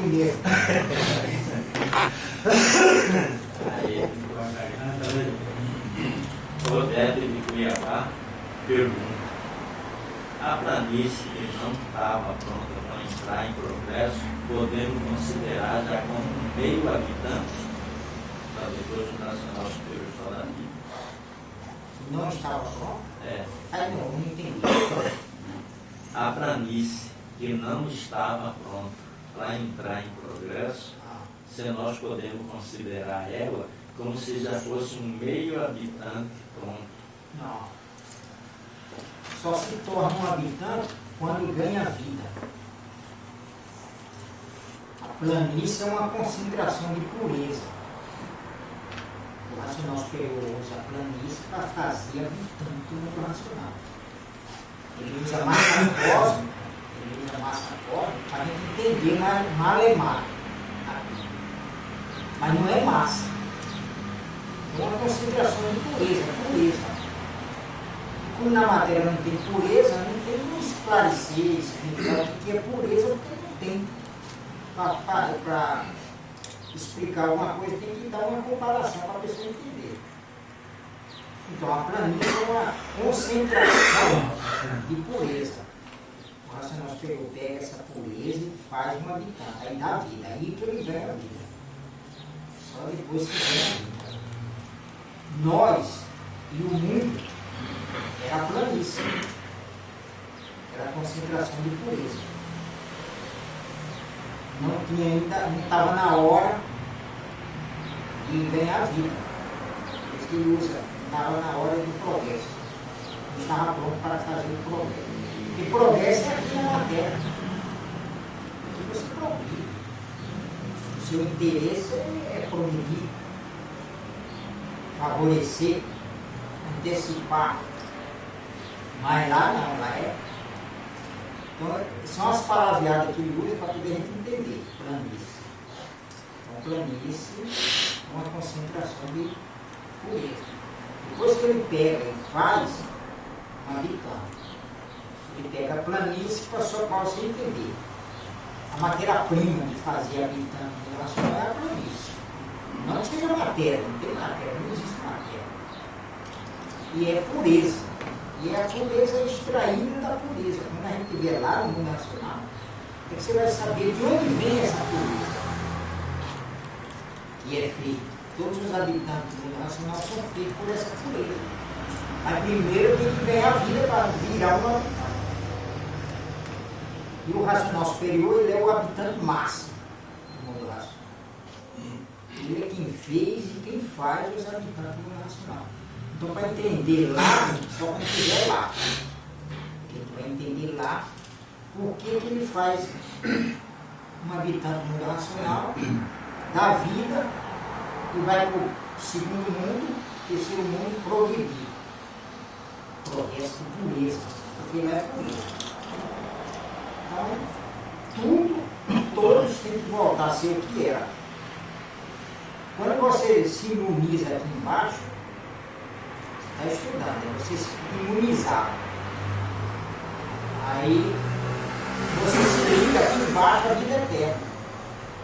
mesmo. Aí, Odete de Cuiabá pergunta: a planície que não estava pronta para entrar em progresso, podemos considerar já como um meio habitante da depois do Nacional Superior Solarino? Não estava pronto? É. Aí não entendi. A planície que não estava pronta para entrar em progresso, se nós podemos considerar ela como se já fosse um meio habitante pronto. Não. Só se torna um habitante quando ganha vida. A planície é uma concentração de pureza. O racional superior usa a planície para fazer habitante do mundo racional. Ele usa massa cósmica, para a gente entender malemar. Mas não é massa. É uma concentração de pureza. Como na matéria não tem pureza, não tem como esclarecer, explicar o que é pureza, porque não tem. Para explicar alguma coisa, tem que dar uma comparação para a pessoa entender. Então, a planície é uma concentração de pureza. O racional superior pega essa pureza e faz um habitante, aí dá vida, aí que ele ganha a vida. Só depois que ganha a vida. Nós e o mundo era a planície, era a concentração de pureza. Não tinha ainda, não estava na hora de ganhar a vida. Por isso que ele usa, não estava na hora do progresso. Não estava pronto para fazer o progresso. Porque progresso é aqui na matéria. Aqui você progride. O seu interesse é progredir, favorecer, antecipar. Mas lá não, lá é. Então, são as palavreadas que ele usa para poder a gente entender. Planície. Então, planície é uma concentração de pureza. Depois que ele pega e faz um habitante, ele pega a planície para você entender. A matéria-prima de fazer habitante relacional é a planície. Não que seja matéria, não tem matéria, não existe matéria. E é pureza. E é a pureza extraída da pureza. Quando a gente vê lá no mundo nacional, é que você vai saber de onde vem essa pureza. Que é feito. Todos os habitantes do mundo nacional são feitos por essa pureza. Mas primeiro tem que ganhar vida para virar um habitante. E o racional superior, ele é o habitante máximo do mundo racional. Ele é quem fez e quem faz os habitantes do mundo racional. Então, para entender lá, só quando estiver lá. Porque a gente vai entender lá por que ele faz um habitante do mundo racional, dá vida e vai para o segundo mundo, terceiro mundo, progredir. Progresso de pureza, porque ele é pureza. Então, todos têm que voltar a ser o que era. Quando você se imuniza aqui embaixo, está estudando, é você se imunizar. Aí você se liga aqui embaixo a vida eterna.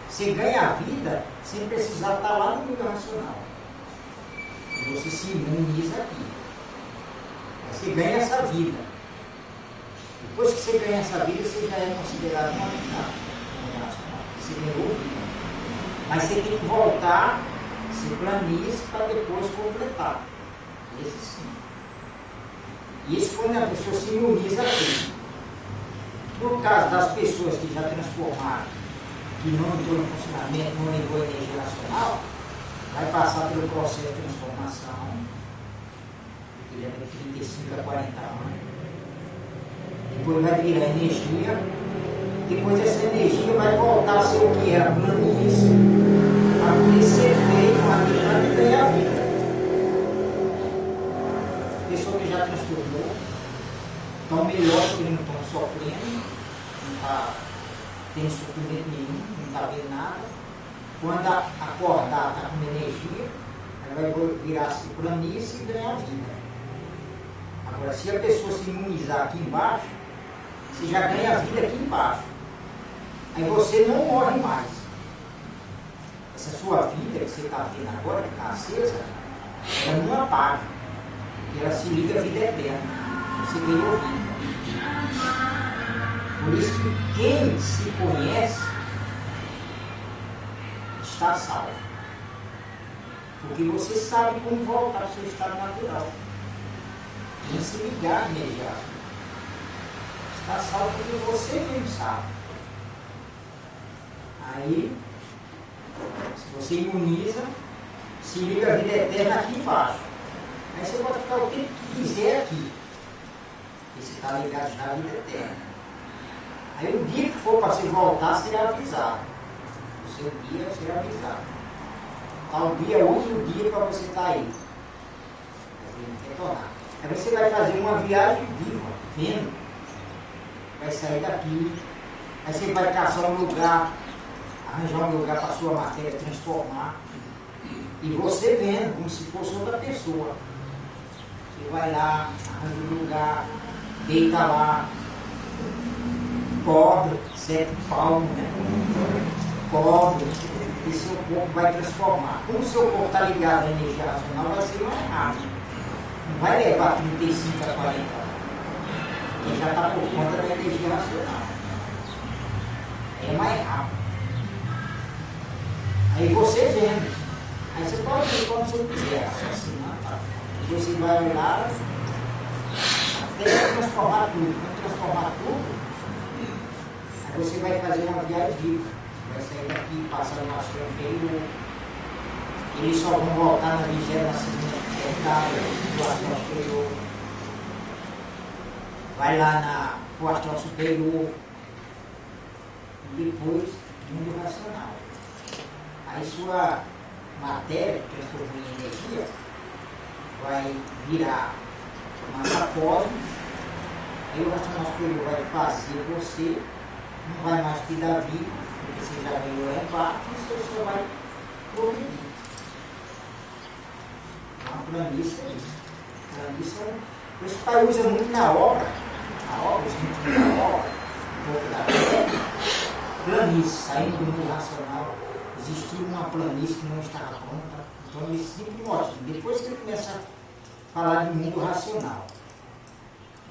Você ganha a vida sem precisar estar lá no mundo racional. E você se imuniza aqui. Você ganha essa vida. Depois que você ganha essa vida, você já é considerado um habitante no mundo racional. Você ganhou vida. Mas você tem que voltar, se planície para depois completar. Esse sim. Isso quando a pessoa se imuniza aqui. No caso das pessoas que já transformaram, que não entrou no funcionamento, não levou a energia racional, vai passar pelo processo de transformação, que leva de 35 a 40 anos. Depois vai virar energia, depois essa energia vai voltar a ser o que era planície, para poder ser feito uma vida e ganhar vida. Pessoa que já transformou, estão melhor porque não estão sofrendo, não está tendo sofrimento nenhum, não está vendo nada. Quando acordar, está com energia, ela vai virar-se planície e ganhar vida. Agora, se a pessoa se imunizar aqui embaixo, você já ganha a vida aqui embaixo. Aí você não morre mais. Essa sua vida que você está vendo agora, que está acesa, ela não apaga. Porque ela se liga à vida eterna. Você ganhou vida. Por isso que quem se conhece está salvo. Porque você sabe como voltar ao seu estado natural. Não se ligar imediato. Está salvo porque você mesmo sabe. Aí, se você imuniza, se liga à vida eterna aqui embaixo. Aí você pode ficar o tempo que quiser aqui. Porque você está ligado já à vida eterna. Aí o dia que for para você voltar, será avisado. O seu dia será avisado. Tal dia é outro dia para você estar aí. Retornar. Aí você vai fazer uma viagem viva, vendo. Vai sair daqui. Aí você vai caçar um lugar, arranjar um lugar para a sua matéria transformar. E você vendo, como se fosse outra pessoa. Você vai lá, arranja um lugar, deita lá. Pobre, 7 palmos, né? Pobre, e seu corpo vai transformar. Como o seu corpo está ligado à energia racional, vai ser mais rápido. Não vai levar 35 a 40 anos. Porque já está por conta da energia racional. É mais rápido. Aí você vendo. Aí você pode ver quando você quiser, raciocinar, tá? Você vai olhar até transformar tudo. Quando transformar tudo, você vai fazer uma viagem viva. Você vai sair daqui, passar no astro inferior. Eles só vão voltar na 22ª etapa do astro superior. Vai lá no astro superior. E depois, mundo racional. Aí sua matéria, que transformou em energia, vai virar massa cósmica. Aí o racional superior vai fazer você. Não vai mais te dar vida, porque você já veio lá embaixo, e você só vai progredir. Então, a planície é isso. A planície é por isso que o pai usa muito na obra, usa muito na obra, um pouco da terra, planície, saindo do mundo racional, existia uma planície que não estava pronta, então ele sempre mostra. Depois que ele começa a falar de mundo racional,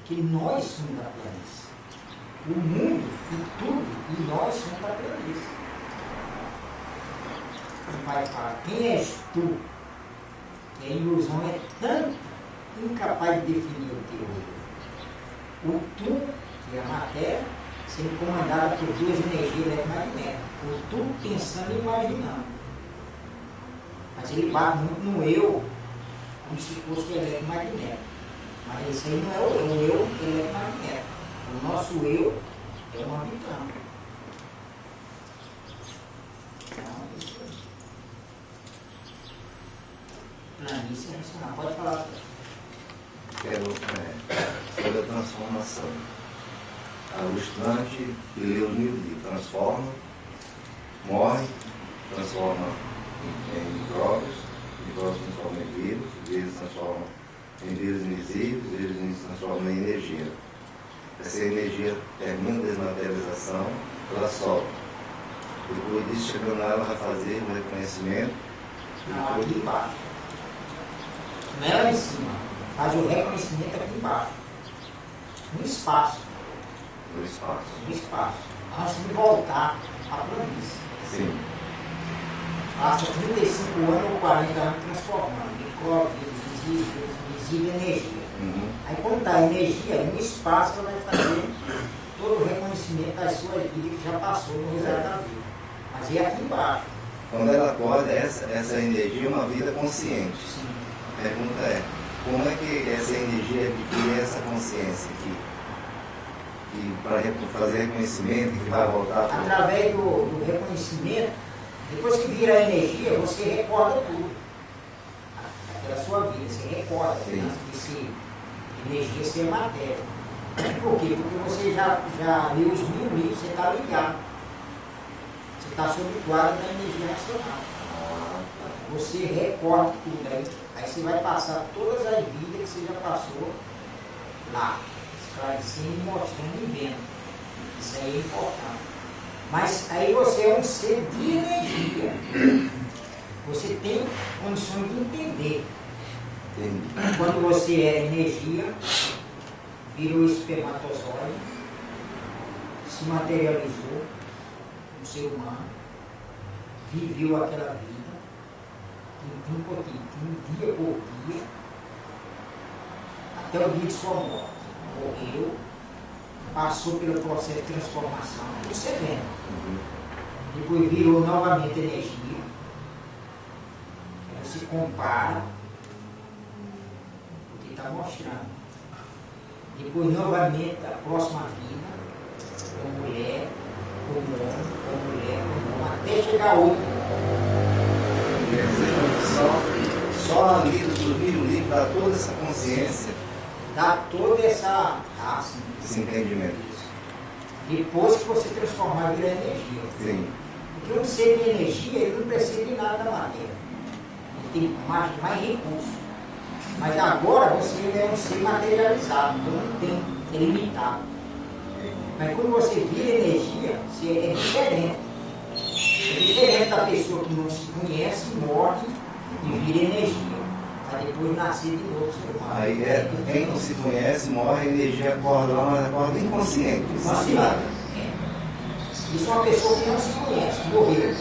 que nós somos da planície. O mundo e tudo, e nós somos da planície. O pai fala, quem és tu? Que a ilusão é tão incapaz de definir o teu. O tu, que é a matéria, sendo comandada por duas energias eletromagnéticas. O tu pensando e imaginando. Mas ele bate muito no eu, como se fosse o eletromagnético. Mas esse aí não é o eu eletromagnético. O nosso eu é um habitante. Então, isso aí. Planície racional. Pode falar. Sobre a transformação. O estudante que lê o livro transforma, morre, transforma em micróbios transforma em vírus transforma em vírus invisíveis, vírus invisíveis transforma em energia. Essa energia termina a desmaterialização, ela solta. Depois disso, chegando lá, ela vai fazer o reconhecimento. Não, aqui embaixo. Não é lá em cima. Faz o reconhecimento aqui embaixo. No espaço. No espaço. No espaço. Antes de voltar à planície. Sim. Passa 35 anos ou 40 anos transformando. Micróbios, invisível, energia. Aí quando está a energia, no espaço ela vai fazer todo o reconhecimento das suas vidas que já passou no resultado da vida. Mas é aqui embaixo. Quando ela acorda, essa energia é uma vida consciente. Sim. A pergunta é, como é que essa energia adquire essa consciência aqui? E para fazer reconhecimento, que vai voltar para... Através do reconhecimento, depois que vira a energia, você recorda tudo. Aquela sua vida, você recorda, antes de ser energia, ser matéria. Por quê? Porque você já leu os 1000 livros, você está ligado. Você está sob o quadro da energia racional. Você recorda tudo. Aí você vai passar todas as vidas que você já passou lá, esclarecendo, mostrando e vendo. Isso aí é importante. Mas aí você é um ser de energia. Você tem condições de entender. Entendi. Quando você é energia, virou espermatozoide, se materializou, um ser humano, viveu aquela vida, tintim por tintim, dia por dia, até o dia de sua morte. Morreu, passou pelo processo de transformação, você vendo. Depois virou novamente energia, ela se compara, porque está mostrando. Depois novamente a próxima vida, com mulher, como homem, como mulher, como homem, até chegar a outro. Quer dizer, só a vida do livro dá toda essa consciência, Dá toda essa assim, esse entendimento. depois que você transformar vira energia. Sim. Porque um ser de energia, ele não precisa de nada da matéria. Ele tem mais recursos. Mas agora você é um ser materializado, então não tem, é limitado. Mas quando você vira energia, você é diferente. É diferente da pessoa que não se conhece, morre e vira energia. Para depois nascer de novo ser humano. Aí quem não se conhece, morre, a energia acorda lá, mas acorda inconsciente, não sabe nada. Isso é uma pessoa que não se conhece, morreu.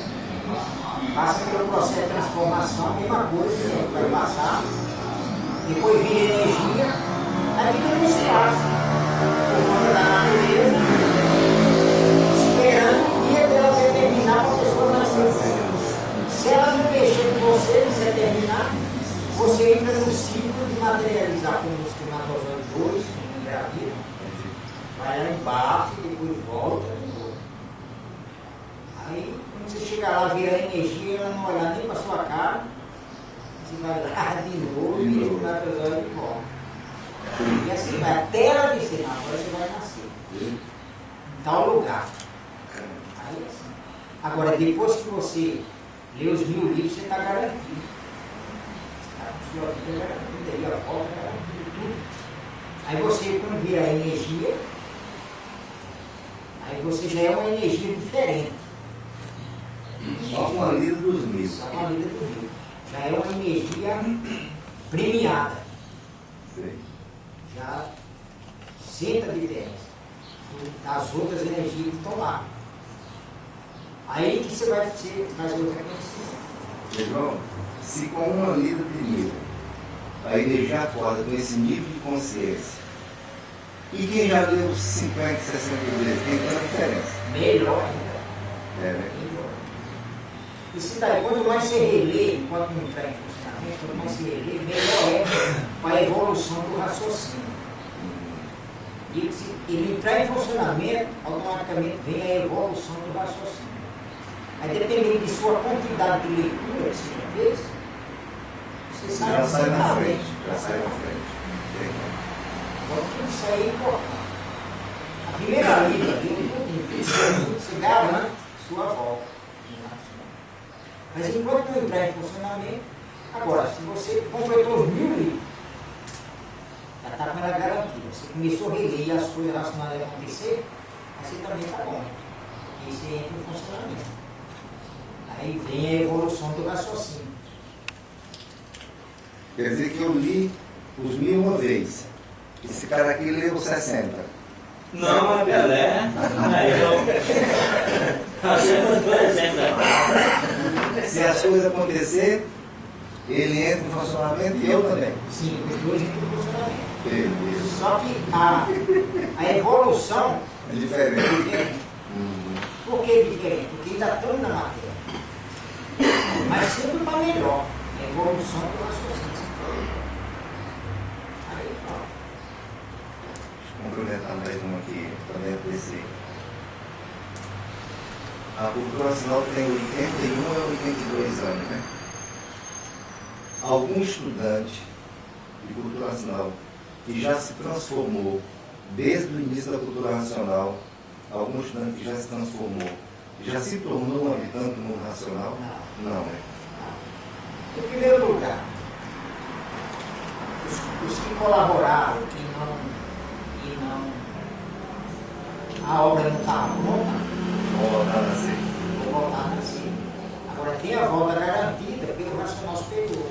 Passa pelo processo de transformação, a mesma coisa, vai passar, depois vira energia, aí fica no espaço, por conta da natureza, esperando o dia dela determinar para a pessoa nascer. Se ela não mexer com você, não determinar, você entra no ciclo de materializar como os espermatozoides 2, como engravida, vai lá embaixo e depois volta de novo. Aí, quando você chegar lá, virar energia, ela não olhar nem para sua cara, você vai lá de novo e o espermatozoide volta. E assim vai, até ela dizer, não, agora você vai nascer. Em tal lugar. Aí assim. Agora, depois que você lê os 1000 livros, você está garantido. Sua vida garantida, aí a volta garantida, tudo. Aí você, quando vira energia, aí você já é uma energia diferente. Só com a lida dos mil. Só com a lida do rio. Já é uma energia premiada. Sim. Já sente a diferença das outras energias que estão lá. Aí que você vai fazer outra coisa. João, se com uma lida de mil a energia acorda com esse nível de consciência, e quem já leu 50, 60 vezes, tem tanta diferença. Melhor ainda. É, né? Melhor. E se daí, quanto mais você relê, enquanto não entrar em funcionamento, quanto mais você relê, melhor é para a evolução do raciocínio. E se ele entrar em funcionamento, automaticamente vem a evolução do raciocínio. Aí, dependendo de sua quantidade de leitura que você já fez, você sabe Já sai na exatamente. frente. Já sai na frente. Então, isso aí é importante. A primeira lida dele, você garante sua volta. Mas enquanto não entrar em funcionamento, agora, se você completou os 1000 livros, já está com ela garantida. Você começou a reler e as coisas relacionadas a acontecer, aí você também está bom. Porque você entra em funcionamento. Aí vem a evolução do raciocínio. Quer dizer que eu li os 1000 uma vez. Esse cara aqui leu 60. Não, é Pelé. Aí eu. Nós por exemplo. Se as coisas acontecerem, ele entra em funcionamento e eu também. Sim, os dois entram em funcionamento. Beleza. Só que a evolução É é diferente. diferente. Por que diferente? Porque ainda estamos na matéria. Mas sempre para melhor. A evolução do raciocínio. Aí, ó. Complementar mais uma aqui, também apreciei. A cultura nacional tem 81 a 82 anos, né? Algum estudante de cultura nacional que já se transformou desde o início da cultura nacional, algum estudante que já se transformou, já se tornou um habitante do mundo nacional? Não, né? Em primeiro lugar, os que colaboraram e não a obra não estava pronta, Vou voltar a nascer. Vou voltar a nascer. Agora tem a volta garantida pelo racional superior.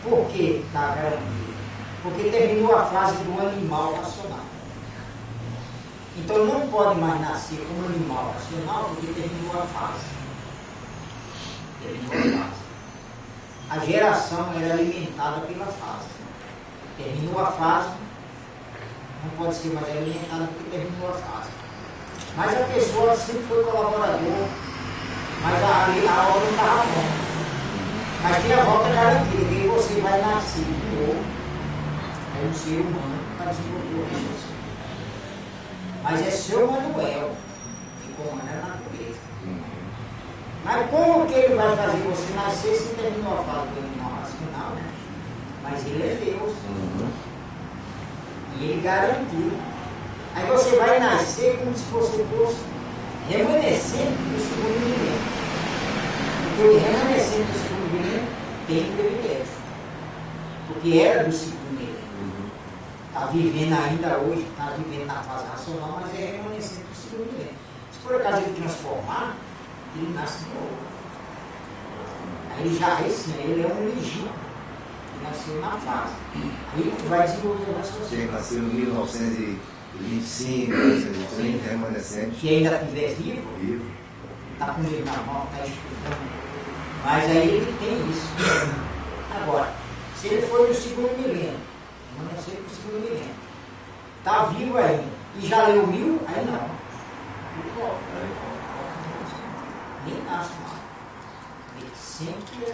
Por que está garantida? Porque terminou a fase do animal racional. Então não pode mais nascer como animal racional porque terminou a fase. Terminou a fase. A geração era alimentada pela fase. Terminou a fase, não pode ser mais alimentada porque terminou a fase. Mas a pessoa sempre foi colaborador, mas a obra não estava pronta. Mas tem a volta garantida, que você vai nascer de novo, é um ser humano para desenvolver o raciocínio. Mas é seu Manuel, que comanda a natureza. Mas como que ele vai fazer você nascer se terminou a fase do animal racional, né? Mas ele é Deus. E ele garantiu. Aí você vai nascer como se você fosse remanescente do segundo milênio. Porque o remanescente do segundo milênio tem privilégio. Porque era do segundo milênio. Está vivendo ainda hoje, está vivendo na fase racional, mas é remanescente do segundo milênio. Se por acaso ele transformar, ele nasce de novo. Aí ele já ele é um legítimo. Nasceu na fase. Aí que vai desenvolver o raciocínio. Quem nasceu em 1925, 1930, remanescente. Que ainda estiver vivo, está com ele na mão, está estudando. Mas aí ele tem isso. Agora, se ele for no segundo milênio, não nasceu no segundo milênio, está vivo ainda, e já leu 1000, aí não. Nem nasce mais. Ele sempre é.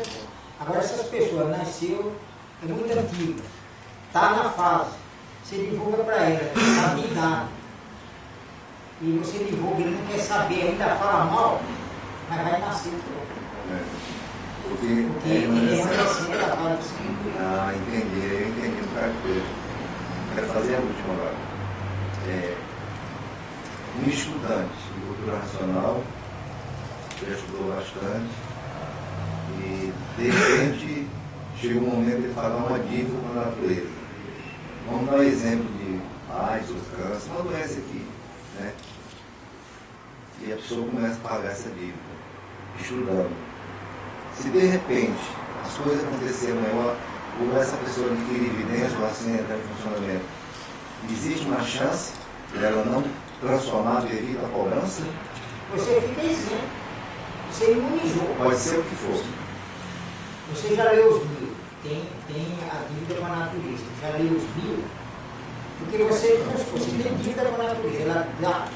Agora, essas pessoas nasceu. É muito antiga, está na fase, você divulga para ela, está de idade, e você divulga, ele não quer saber, ainda fala mal, mas vai nascer Porque ele é remanescente da fase do segundo. Ah, entendi, eu entendi um bocado de coisa. Quero fazer a última agora. Um estudante de cultura racional, já estudou bastante, e de repente chega um momento de falar uma dívida com a natureza. Vamos dar um exemplo de AIDS ou câncer, uma doença aqui, né? E a pessoa começa a pagar essa dívida, estudando. Se de repente as coisas acontecerem maior, ou essa pessoa adquirir evidência, ou assim entrar em funcionamento, existe uma chance dela não transformar devido à cobrança? Você fica isento, você imunizou. Pode ser o que for. Você já leu os 1000, tem a dívida com a natureza, já leu os 1000, porque você tem dívida com a natureza, ela dá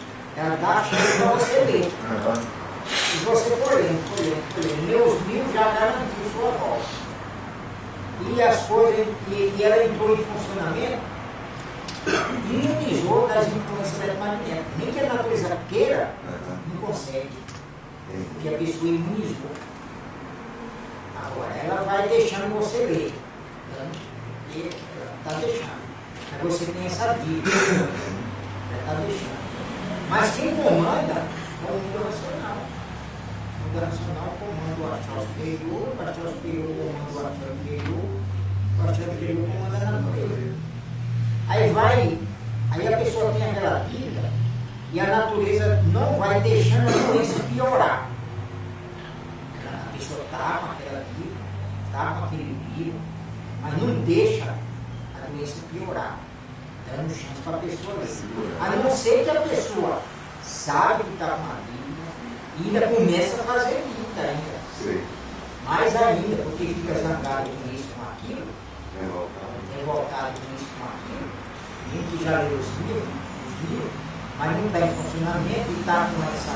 a chance para você ler. Se você for lendo, leu os 1000 já garantiu sua volta. E as coisas, e ela entrou em funcionamento, imunizou das influências eletromagnéticas. Nem que a natureza queira, não consegue, porque a pessoa imunizou. Agora, ela vai deixando você ler. Está deixando. Aí você tem essa dívida. Ela está deixando. Mas quem comanda é o mundo racional. O mundo racional comanda o astral superior, o astral superior comanda o astral inferior, o astral inferior comanda a natureza. Aí a pessoa tem aquela dívida e a natureza não vai deixando a doença piorar. A pessoa está com aquela dívida, está com aquele vírus, mas não deixa a doença piorar, dando chance para a pessoa ler. A não ser que a pessoa sabe que está com a dívida e ainda começa a fazer dívida ainda. Sim. Mais ainda, porque fica zangado com isso, com aquilo, revoltado com isso, com aquilo, gente que já leu os livros, mas não está em funcionamento e está com essa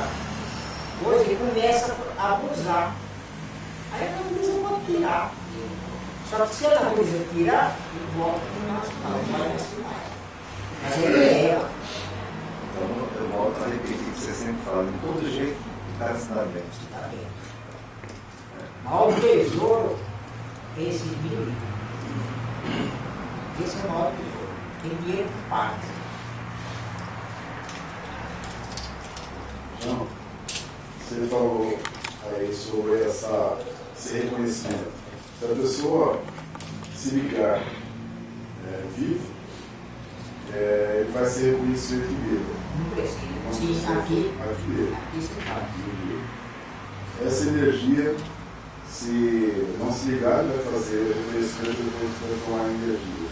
coisa e começa a abusar. Aí a natureza pode tirar. Só que se a natureza tirar, ele volta para o nacional, não vai nascer mais. Mas ele é ela. Então eu volto a repetir o que você sempre fala, de todo jeito, o cara se dá bem. Se dá bem. O maior tesouro é esse dinheiro. Esse é o maior tesouro. Tem dinheiro que paga. Então, você falou aí sobre esse reconhecimento. Se a pessoa se ligar vivo, ele vai ser reconhecido vivo. Não precisa. Não Sim, aqui se faz. Essa energia, se não se ligar, vai fazer reconhecimento e depois transformar em energia.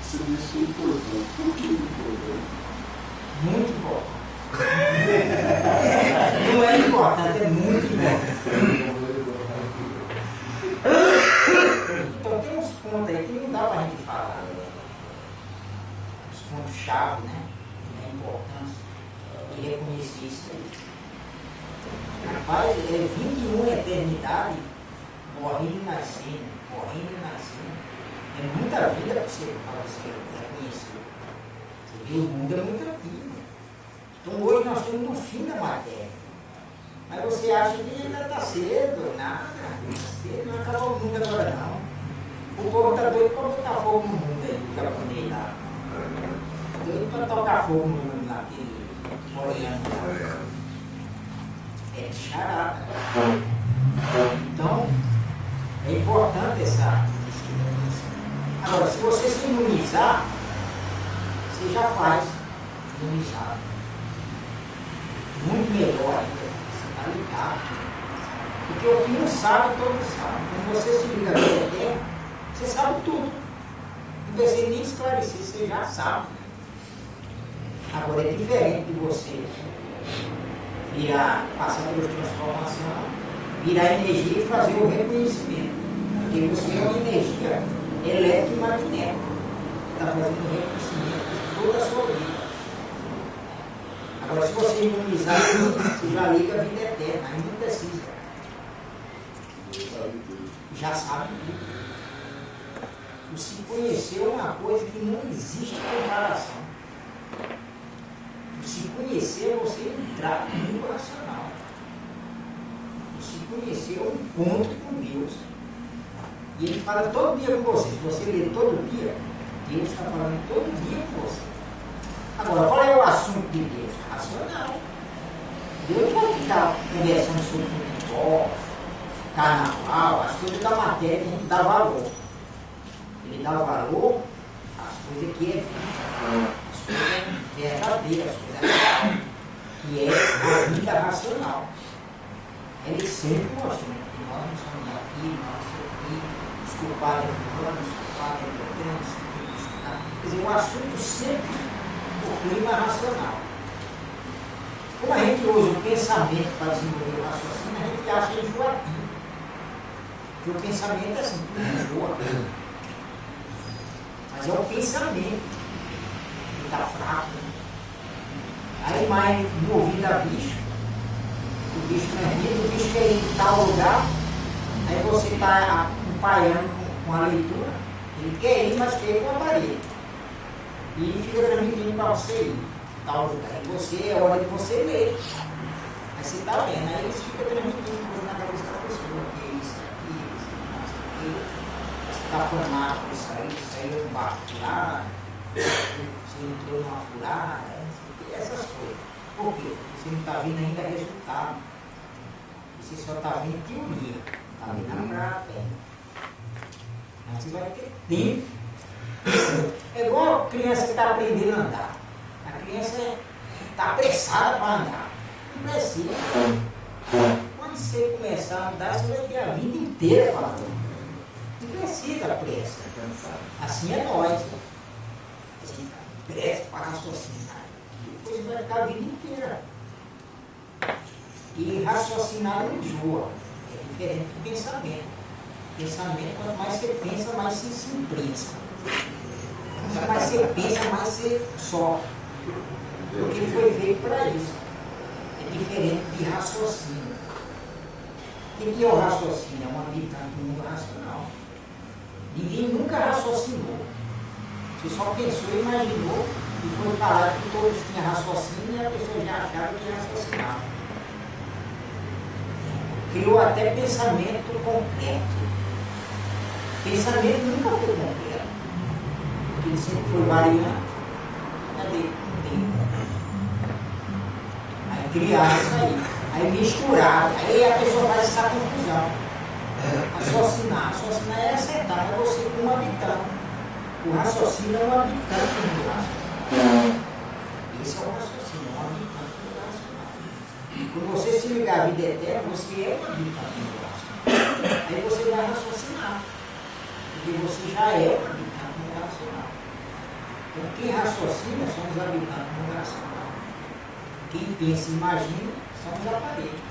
Isso é importante. Por que importante? Muito importante. Não é importante, é muito importante. Então tem uns pontos aí que não dá para a gente falar. Os pontos-chave, né? A importância de reconhecer isso aí. Rapaz, 21 eternidade, morrendo e nascendo, morrendo e nascendo. É muita vida para você reconhecer. Você vê, o mundo é muito vida. Então hoje nós estamos no fim da matéria. Mas você acha que ainda está cedo, nada, não acabou o mundo agora não. O povo está doido para botar fogo no mundo aí, o japonês lá. Doido para tocar fogo no mundo lá, aquele coreano lá. É charada. Então, é importante essa imunização. Agora, se você se imunizar, você já faz imunizado. Muito melhor ainda. Você está ligado. Porque o que não sabe, todos sabem. Quando você se liga à vida eterna, você sabe tudo. Não precisa nem esclarecer, você já sabe. Agora é diferente de você virar, passar pela transformação, virar energia e fazer o reconhecimento. Porque você é uma energia eletromagnética. Está fazendo o reconhecimento de toda a sua vida. Agora, se você imunizar, você já liga a vida eterna, aí não precisa. Já sabe tudo. O se conhecer é uma coisa que não existe comparação. O se conhecer é você entrar no mundo racional. O se conhecer é um encontro com Deus. E ele fala todo dia com você. Se você ler todo dia, Deus está falando todo dia com você. Agora, qual é o assunto de Deus? Racional. Deus não vai ficar conversando sobre futebol, carnaval, as coisas da matéria que a gente dá valor. Ele dá valor às coisas que é vida, as coisas verdadeiras, as coisas reais, que é a vida racional. Ele sempre mostra que nós não somos aqui, nós somos aqui, os culpados é fulano, os culpados é beltrano, quer dizer, o assunto sempre o clima racional. Como a gente usa o pensamento para desenvolver o raciocínio, a gente acha enjoativo. Porque o pensamento é assim, tudo enjoa. Mas é o pensamento que está fraco. Aí mais movido a bicho, o bicho transmite, o bicho quer ir em tal lugar, aí você está acompanhando com a leitura, ele quer ir, mas quer ir com a parede. E fica transmitindo para você ir, tal lugar. E você, é hora de você ler. Aí você está vendo, aí eles ficam transmitindo coisa na cabeça da pessoa, que é isso aqui, você está formado por isso aí é um barco furado, você entrou numa furada, essas coisas. Por quê? Porque você não está vendo ainda resultado. Você só está vendo teoria, está vendo a prática. Mas você vai ter tempo. É igual a criança que está aprendendo a andar. A criança está apressada para andar. Não precisa. Quando você começar a andar, você vai ter a vida inteira para andar. Não precisa pressa. Assim é nós. Assim, pressa para raciocinar. Depois vai ficar a vida inteira. E raciocinar não enjoa. É diferente do pensamento. Pensamento, quanto mais você pensa, mais você se impressa. Quanto mais você pensa, mais você sofre. Porque ele foi feito para isso. É diferente de raciocínio. O que é o raciocínio? É um habitante do mundo racional. Ninguém nunca raciocinou. Você só pensou, imaginou e foi falado que todos tinham raciocínio e a pessoa já achava que raciocinava. Criou até pensamento concreto. Pensamento nunca foi concreto. Porque ele sempre foi variando. Cadê? Não tem. Aí criaram isso aí. Aí misturaram. Aí a pessoa faz essa confusão. Raciocinar. Raciocinar é acertar. É você como habitante. O raciocínio é um habitante do raciocínio. Esse é o raciocínio, é um habitante do raciocínio. Quando você se ligar à vida eterna, você é um habitante universal. Aí você vai raciocinar. Porque você já é um habitante universal. Então, quem raciocina são os habitantes universal. Quem pensa e imagina são os aparelhos.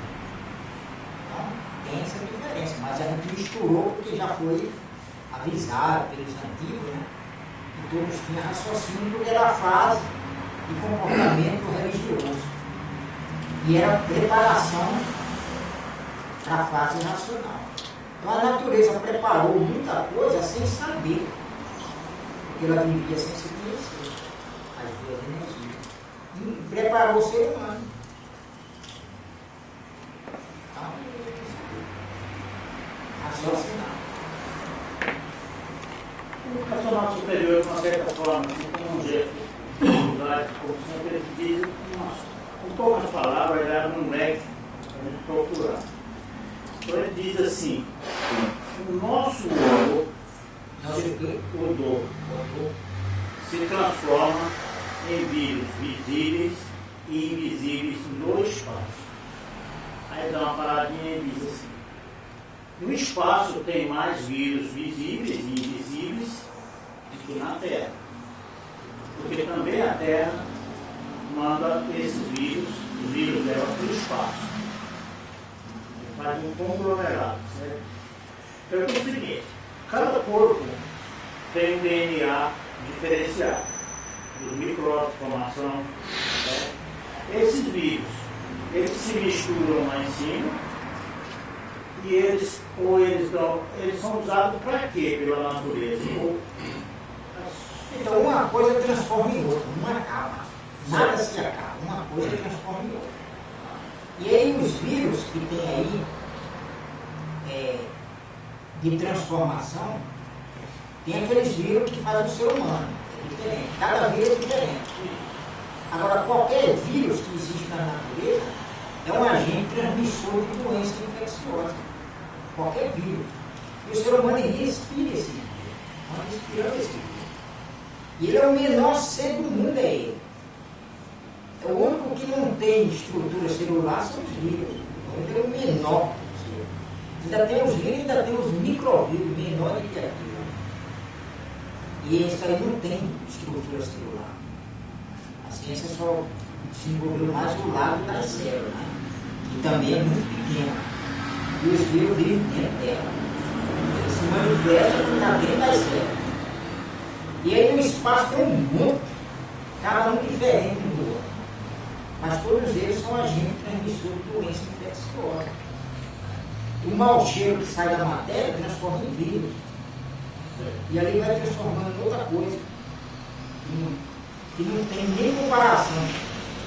Então, tem essa diferença. Mas a gente misturou porque já foi avisado pelos antigos, né? Que todos tinham raciocínio, porque era a fase de comportamento religioso. E era preparação para a fase racional. Então a natureza preparou muita coisa sem saber, porque ela vivia sem se conhecer, as duas energias. E preparou o ser humano. Então, raciocinar. O racional superior, de uma certa forma, como um gesto, como sempre ele diz, com poucas palavras, era um leque para a gente procurar. Então ele diz assim, o nosso odor se transforma em vírus visíveis e invisíveis no espaço. Aí dá uma paradinha e diz assim, no espaço tem mais vírus visíveis e invisíveis do que na Terra. Porque também a Terra manda esses vírus, os vírus levam para o espaço. Faz um conglomerado, certo? Então é o seguinte, cada corpo tem um DNA diferenciado, dos micróbios de formação. Né? Esses vírus, eles se misturam lá em cima e eles são usados para quê pela natureza? Então uma coisa transforma em outra, não acaba. Nada se acaba, uma coisa transforma em outra. E aí os vírus que tem aí de transformação, tem aqueles vírus que fazem o ser humano, é diferente, cada vírus é diferente. Agora qualquer vírus que existe na natureza é um agente transmissor de doença infecciosa. Qualquer vírus. E o ser humano respira esse vírus. Nós respiramos esse vírus. E ele é o menor ser do mundo, é ele. O único que não tem estrutura celular são os vírus. Ele é o menor. Ainda tem os vírus, ainda tem os microvírus, menores que aquilo. E esse aí não tem estrutura celular. A ciência só desenvolveu mais o lado da célula, né? Que também é muito pequeno. E os vírus vivem dentro dela. Eles se manifestam na dentro das células. E aí no espaço tem um monte, cada um diferente um do outro. Mas todos eles são agentes transmissores de doença infecciosa. O mau cheiro que sai da matéria transforma em vírus. E ali vai transformando em outra coisa. Que não tem nem comparação.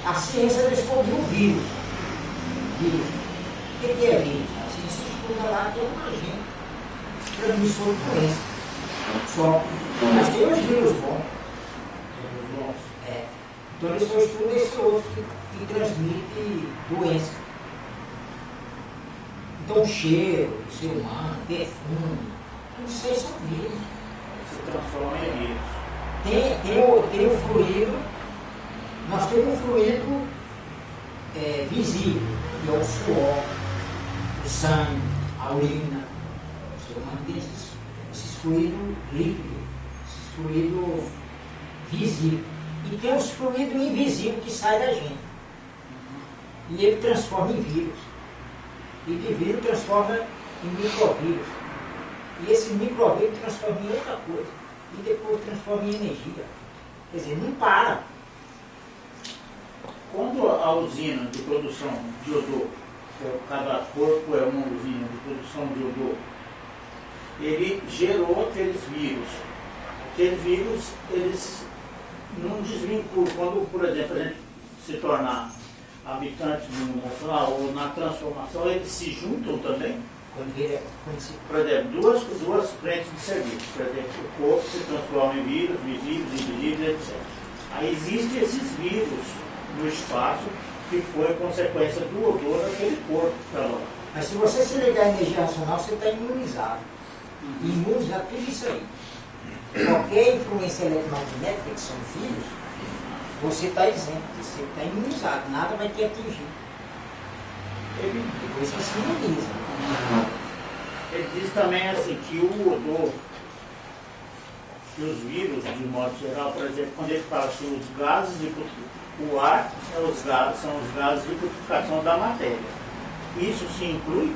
A ciência descobriu o vírus. O que é vírus? A ciência estuda lá que é um agente transmissor de doença. Só. Mas tem os vírus bons. Então eles só estudam esse outro que transmite doença. Então cheiro, ser humano, perfume, tudo isso aí são vírus. Se transforma em vírus. Tem o fluido, nós temos um fluido visível, que é o suor, o sangue, a urina. O ser humano tem esses fluidos líquidos, esses fluidos visíveis. E tem os fluidos invisíveis que saem da gente. E ele transforma em vírus. E de vírus transforma em microvírus. E esse microvírus transforma em outra coisa. E depois transforma em energia. Quer dizer, não para. Quando a usina de produção de odor, cada corpo é uma usina de produção de odor, ele gerou aqueles vírus. Aqueles vírus, eles não desvinculam. Quando, por exemplo, a gente se tornar habitante do mundo racional ou na transformação, eles se juntam também. Por exemplo, duas frentes de serviço. Por exemplo, o corpo se transforma em vírus, visíveis, invisíveis, etc. Aí existem esses vírus no espaço que foi consequência do odor daquele corpo que está lá. Mas se você se ligar à energia racional, você está imunizado. Imune a tudo isso aí. Qualquer influência eletromagnética, que são vírus, você está isento, você está imunizado, nada vai te atingir. depois que se imuniza. Ele diz também assim que o odor, que os vírus, de modo geral, por exemplo, quando ele fala que os gases de o ar são os gases de purificação da matéria. Isso se inclui?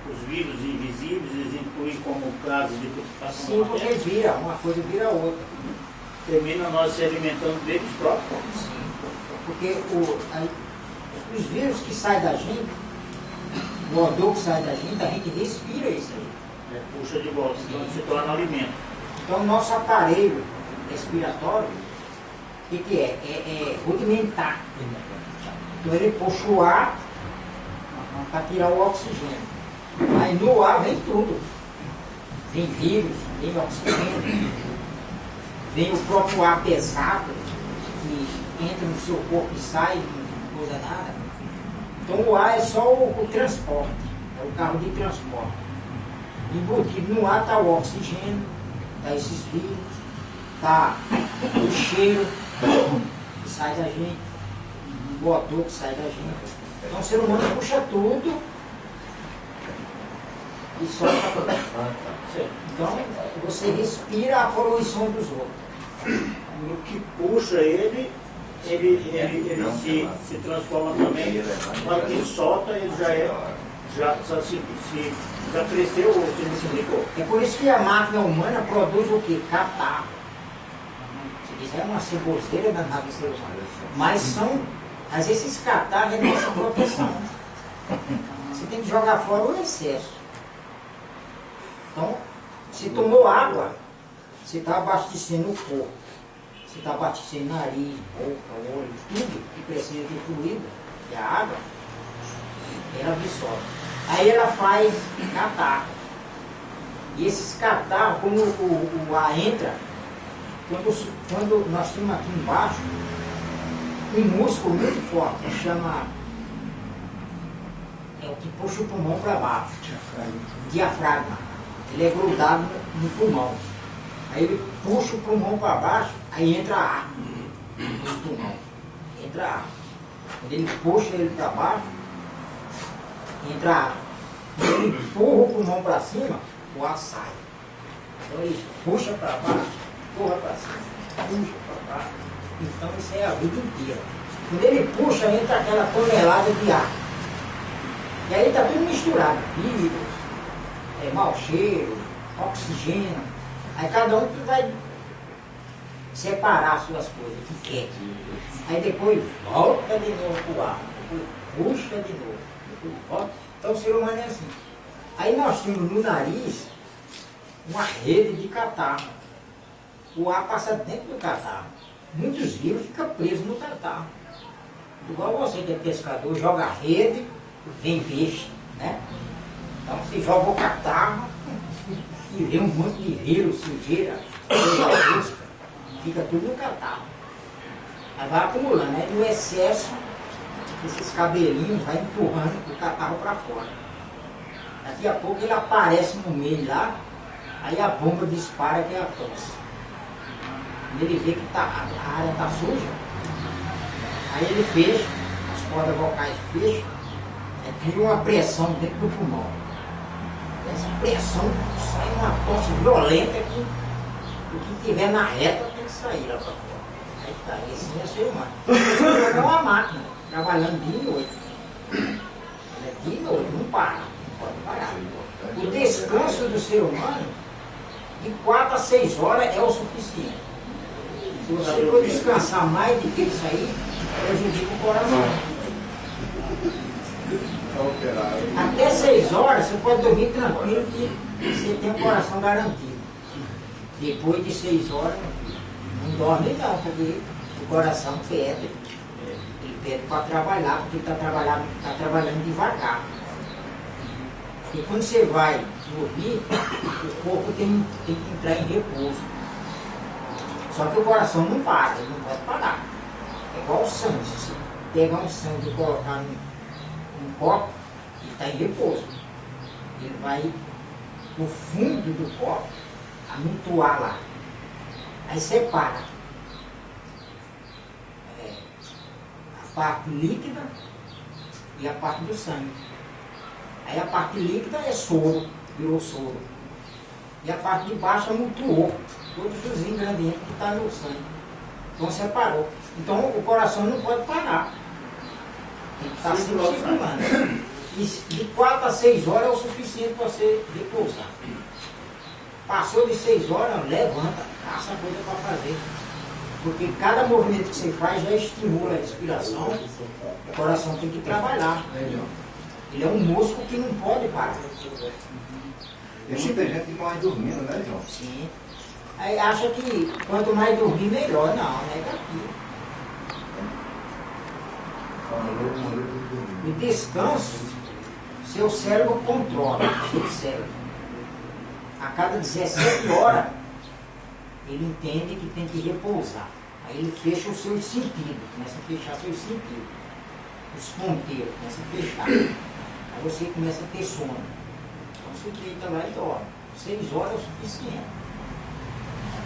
Os vírus invisíveis, eles incluem como gases de purificação Sim, da porque matéria? vira, uma coisa vira outra. Termina nós se alimentando deles próprios. Sim, porque os vírus que saem da gente, o odor que sai da gente respira isso aí. Puxa de volta, então se torna alimento. Então, o nosso aparelho respiratório, o que é? É rudimentar. Então, ele puxa o ar para tirar o oxigênio. Aí no ar vem tudo. Vem vírus, vem oxigênio, vem o próprio ar pesado, que entra no seu corpo e sai, não coisa nada. Então o ar é só o transporte, é o carro de transporte. Embutido no ar está o oxigênio, está esses vírus, está o cheiro que sai da gente, o odor que sai da gente. Então o ser humano puxa tudo e solta tudo. Então você respira a poluição dos outros. No que puxa ele se transforma também. Na hora que solta, ele já cresceu ou se multiplicou. É por isso que a máquina humana produz o quê? Catarro. Se quiser uma ceboseira da nave ser humano. Mas esses catarros é nossa proteção. Você tem que jogar fora o excesso. Então, se tomou água, você está abastecendo o corpo. Você está abastecendo nariz, boca, olho, tudo que precisa de fluido, que é a água, ela absorve. Aí ela faz catarro. E esses catarros, como o ar entra, quando nós temos aqui embaixo um músculo muito forte, que chama, é o que puxa o pulmão para baixo, diafragma. Ele é grudado no pulmão. Aí ele puxa o pulmão para baixo, aí entra ar no pulmão. Entra ar. Quando ele puxa ele para baixo, entra ar. Quando ele empurra o pulmão para cima, o ar sai. Então ele puxa para baixo, empurra para cima, puxa para baixo. Então isso é a vida inteira. Quando ele puxa, entra aquela tonelada de ar. E aí está tudo misturado. Vírus, mau cheiro, oxigênio. Aí cada um que vai separar as suas coisas, que quer. Aí depois volta de novo para o ar, depois puxa de novo, depois volta. Então o ser humano é assim. Aí nós temos no nariz uma rede de catarro. O ar passa dentro do catarro. Muitos vírus ficam presos no catarro. Igual você que é pescador, joga a rede, vem peixe, né? Então você joga o catarro e vê um monte de vírus, sujeira, coisa busca, fica tudo no catarro. Aí vai acumulando, né? No excesso, esses cabelinhos vai empurrando o catarro para fora. Daqui a pouco ele aparece no meio lá, aí a bomba dispara que é a tosse. Quando ele vê que a área está suja, aí ele fecha, as cordas vocais fecham, cria uma pressão dentro do pulmão. Essa pressão sai uma tosse violenta que o que tiver na reta tem que sair lá para fora. Aí tá, esse é o ser humano. O ser humano é uma máquina, trabalhando dia e noite. Ele é dia e noite, não para, não pode parar. O descanso do ser humano, de 4 a 6 horas é o suficiente. Se você for descansar mais do que isso aí, prejudica o coração. Até 6 horas você pode dormir tranquilo que você tem o coração garantido. Depois de 6 horas, não dorme não, porque o coração pede. Ele pede para trabalhar, porque ele está trabalhando devagar. E quando você vai dormir, o corpo tem que entrar em repouso. Só que o coração não para, ele não pode parar. É igual o sangue. Se você pegar um sangue e colocar num copo, ele está em repouso. Ele vai no fundo do copo amontoar lá. Aí separa a parte líquida e a parte do sangue. Aí a parte líquida é soro, virou soro. E a parte de baixo amontoou todos os ingredientes que estão no sangue. Então separou. Então o coração não pode parar. Tem que estar sempre circulando. E de 4 a 6 horas é o suficiente para você repousar. Passou de 6 horas, levanta, passa a coisa para fazer. Porque cada movimento que você faz já estimula a respiração. O coração tem que trabalhar. Ele é um músculo que não pode parar. Tem muita gente que morre dormindo, né, João? Sim. Aí acha que quanto mais dormir, melhor. Não, é negativo. O descanso, seu cérebro controla o seu cérebro. A cada 17 horas, ele entende que tem que repousar. Aí ele fecha os seus sentidos, começa a fechar seus sentidos. Os ponteiros, começa a fechar. Aí você começa a ter sono. Então você deita lá e dorme. 6 horas é o suficiente.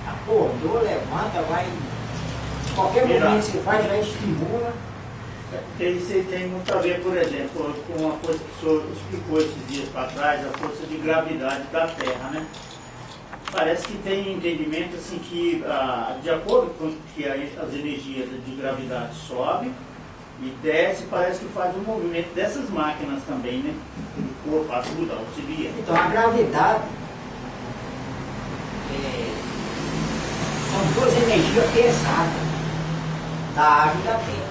Acordou, levanta, vai. Qualquer movimento que você faz já estimula. É porque isso tem muito a ver, por exemplo, com uma coisa que o senhor explicou esses dias para trás, a força de gravidade da Terra, né? Parece que tem entendimento assim que, de acordo com que as energias de gravidade sobem e desce, parece que faz o movimento dessas máquinas também, né? O corpo ajuda, auxilia. Então a gravidade são duas energias pesadas da água e da terra.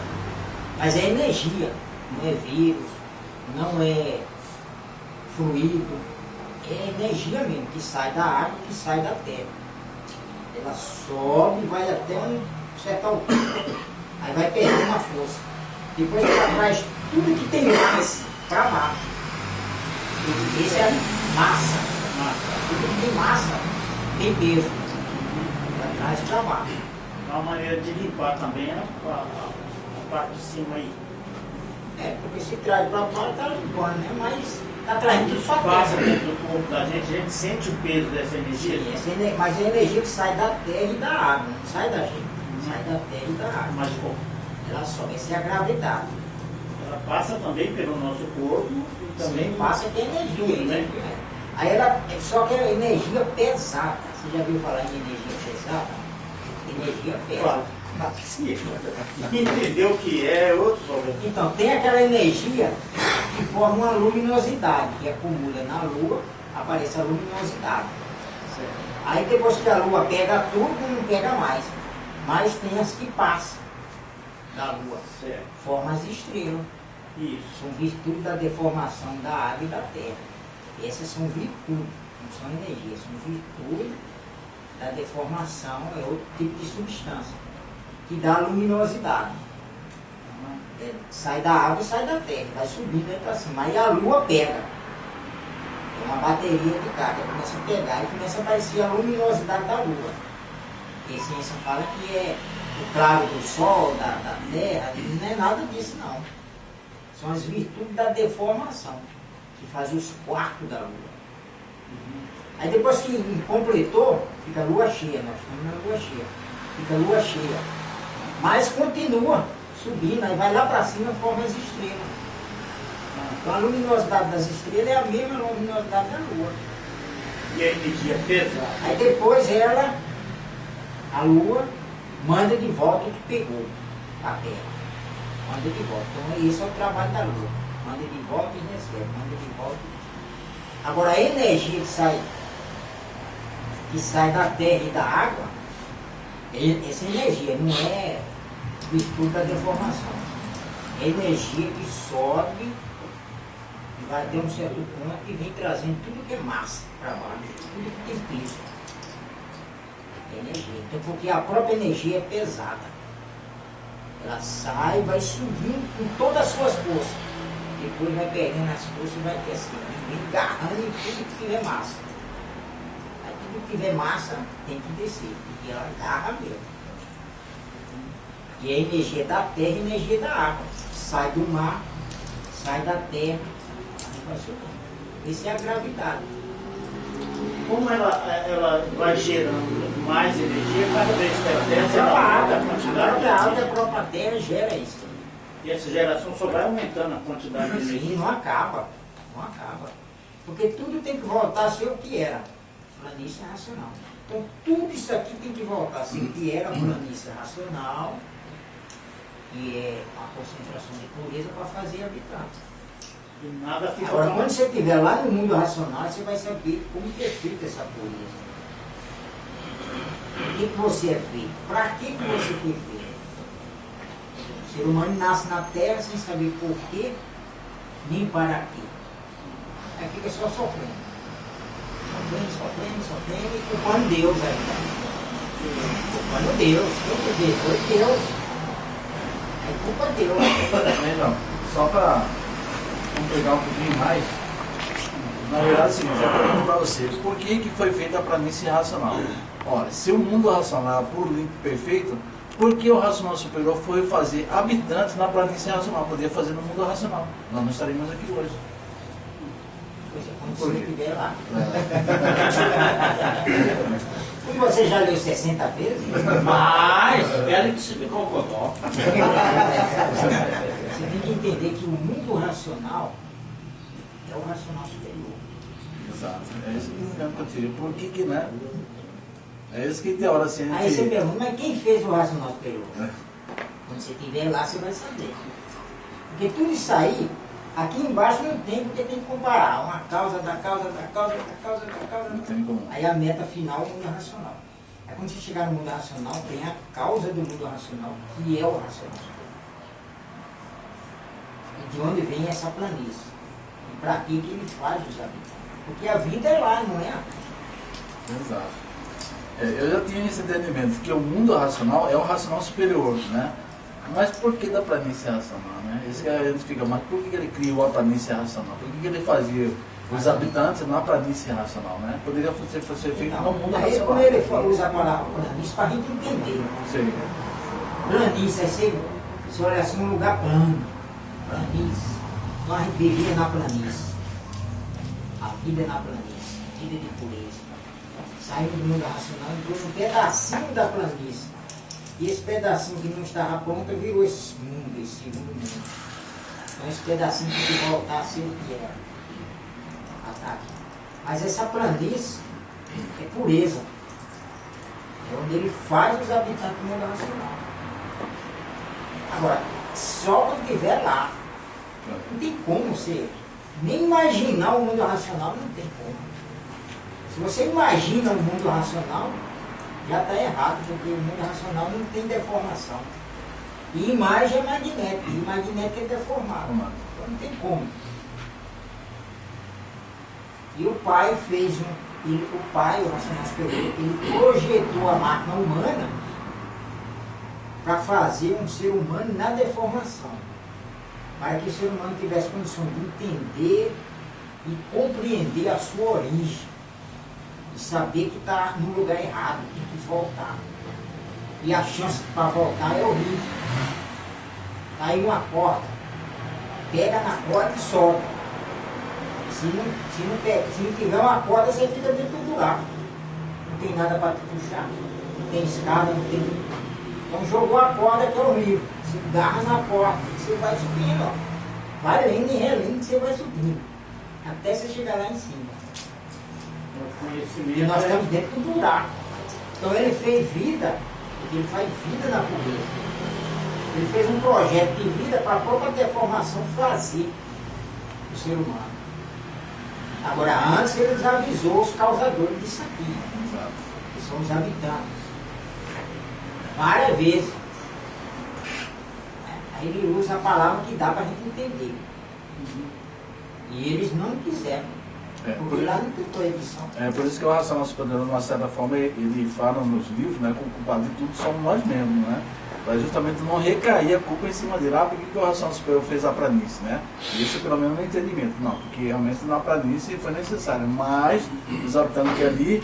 Mas é energia, não é vírus, não é fluido, é energia mesmo, que sai da água, que sai da terra. Ela sobe e vai até um certo altura, aí vai perdendo uma força. Depois ela traz tudo que tem mais para baixo. Esse é massa. Tudo que tem massa tem peso. Ela traz para baixo. É uma maneira de limpar também a parte de cima aí. É, porque se traz para baixo está limpando, né? Mas está trazendo tudo só Passa peso. dentro do corpo da gente, a gente sente o peso dessa energia. Sim, mas é a energia que sai da terra e da água, não sai da gente, sai da terra e da água. Mas pô, Ela sobe, essa é a gravidade. ela passa também pelo nosso corpo e também Passa que é energia, tudo, né? Aí ela, só que é energia pesada. Você já viu falar em energia pesada? Energia pesada. Entendeu o que é outro problema. Então, tem aquela energia que forma uma luminosidade, que acumula na Lua, aparece a luminosidade. Aí depois que a Lua pega tudo, não pega mais. Mas tem as que passam da Lua, Certo. formam as estrelas. Isso. São virtudes da deformação da água e da terra. Essas são virtudes, não são energias, são virtudes da deformação, é outro tipo de substância, que dá luminosidade. Sai da água e sai da terra, vai subindo aí para cima. Aí a Lua pega. É uma bateria de carga, começa a pegar e começa a aparecer a luminosidade da Lua. E a ciência fala que é o claro do Sol, da Terra, não é nada disso não. São as virtudes da deformação, que fazem os quartos da Lua. Aí depois que completou, fica a Lua cheia, nós estamos na Lua cheia. Fica a Lua cheia. Mas continua subindo, aí vai lá para cima e forma as estrelas. Então a luminosidade das estrelas é a mesma luminosidade da Lua. E a energia pesada. Aí depois ela, a Lua, manda de volta o que pegou a Terra. Manda de volta. Então esse é o trabalho da Lua. Manda de volta e recebe, manda de volta. Agora a energia que sai da terra e da água, essa energia não é virtude da deformação. É energia que sobe e vai até um certo ponto e vem trazendo tudo que é massa para baixo, tudo que tem peso. É energia. Então, porque a própria energia é pesada. Ela sai e vai subindo com todas as suas forças. Depois vai perdendo as forças e vai descendo. Vem agarrando em tudo que tiver massa. Aí tudo que tiver massa tem que descer, porque ela agarra mesmo. E a energia da terra e a energia da água. Sai do mar, sai da terra, aí vai subindo. Isso é a gravidade. Como ela vai gerando mais energia, cada vez que ela desce, A ela própria aumenta água, a quantidade de a energia. própria terra gera isso. E essa geração só vai aumentando a quantidade de Sim, energia. não acaba. Não acaba. Porque tudo tem que voltar a ser o que era. Planície racional. Então tudo isso aqui tem que voltar a ser o que era planície racional, que é a concentração de pureza para fazer habitar. E nada fica Agora, tão- quando você estiver lá no mundo racional, você vai saber como que é feita essa pureza. Por que você é feito? Para que você foi feito? O ser humano nasce na Terra sem saber por quê, nem para quê. Aí fica só sofrendo. Sofrendo e culpando Deus ainda. Culpando Deus. Quem que fez? Foi Deus. É culpa Deus. Não, só para vamos pegar um pouquinho mais. Na verdade, sim, já pergunto para você, por que foi feita a planície racional? Olha, se o mundo racional é puro, limpo e perfeito, por que o racional superior foi fazer habitantes na planície racional? Poderia fazer no mundo racional. Nós não estaríamos aqui hoje. Pois é, quando Por você quê? estiver lá. E você já leu 60 vezes? Mas, espera que se me concordou. Você tem que entender que o mundo racional é o racional superior. Exato. É isso que eu tive. Por que, né? É isso que tem hora assim. Aí você pergunta, mas quem fez o racional superior? Quando você estiver lá, você vai saber. Porque tudo isso aí, aqui embaixo não tem, porque tem que comparar uma causa da causa, da causa, da causa, da causa. Não tem como. Aí a meta final é o mundo racional. Aí quando você chegar no mundo racional, tem a causa do mundo racional, que é o racional superior. E de onde vem essa planície? E para que ele faz os habitantes? Porque a vida é lá, não é aqui. Exato. Eu já tinha esse entendimento, que o mundo racional é o racional superior, né? Mas por que da planície racional, né? Isso que a gente fica, mas por que ele criou a planície racional? Por que ele fazia os habitantes na planície racional, né? Poderia ser feito Então, no mundo aí racional. quando ele usa a palavra planície, para a gente entender. Sim. Planície, aí você olha assim, um lugar plano. Planície. Então a gente vivia na planície. A vida é na planície. Vida de pureza. Saindo do mundo racional, entrou num pedacinho da planície. E esse pedacinho que não estava pronto virou esse mundo, esse mundo. Então esse pedacinho tem que voltar a ser o que era. Ataque. Mas essa planície é pureza. É onde ele faz os habitantes do mundo racional. Agora, só quando estiver lá. Não tem como você nem imaginar o mundo racional, não tem como. Se você imagina o mundo racional, já está errado, porque o mundo racional não tem deformação. E imagem é magnética, e magnética é deformada. Então não tem como. E o pai fez o pai, o racional superior, ele projetou a máquina humana para fazer um ser humano na deformação. Para que o ser humano tivesse condição de entender e compreender a sua origem. E saber que está no lugar errado, tem que voltar. E a chance para voltar é horrível. Tá aí uma corda, pega na corda e solta. Se não tiver uma corda, você fica dentro do buraco. Não tem nada para te puxar. Não tem escada, não tem. Então jogou a corda que é horrível. Você agarra na corda, você vai subindo, ó. Vai lendo e relendo, você vai subindo. Até você chegar lá em cima. E nós estamos dentro do buraco. Então ele fez vida, porque ele faz vida na pobreza. Ele fez um projeto de vida para a própria deformação fazer o ser humano. Agora, antes ele nos avisou os causadores disso aqui, que são os habitantes. Várias vezes. Aí ele usa a palavra que dá para a gente entender. E eles não quiseram. Porque lá não tem proibição. É por isso que o racional superior, de uma certa forma, ele fala nos livros, né, que o culpado de tudo somos nós mesmos, né? Para justamente não recair a culpa em cima dele. Ah, por que o racional superior fez a planície, né? Isso pelo menos no entendimento. Não, porque realmente na planície foi necessário. Mas os habitantes que ali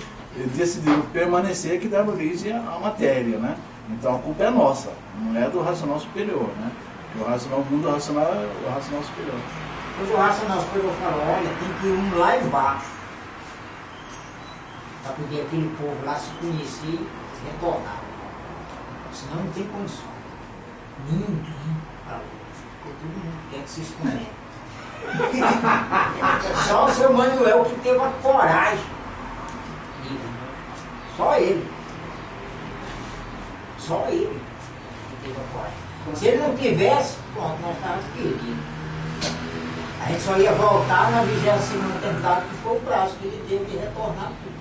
decidiram permanecer, que deram origem à matéria, né? Então a culpa é nossa, não é do racional superior, né? Porque o mundo racional é o racional superior. Hoje o racional superior falou, olha, tem que ir um lá embaixo. Para poder aquele povo lá se conhecer e retornar. Senão não tem condição. Ninguém falou. Porque todo mundo quer que se esconde. Só o seu Manuel que teve a coragem. Só ele. Só ele que teve a coragem. Se ele não tivesse, pronto, nós estávamos perdidos. A gente só ia voltar na 22ª tentada, que foi o prazo que ele teve de retornar tudo.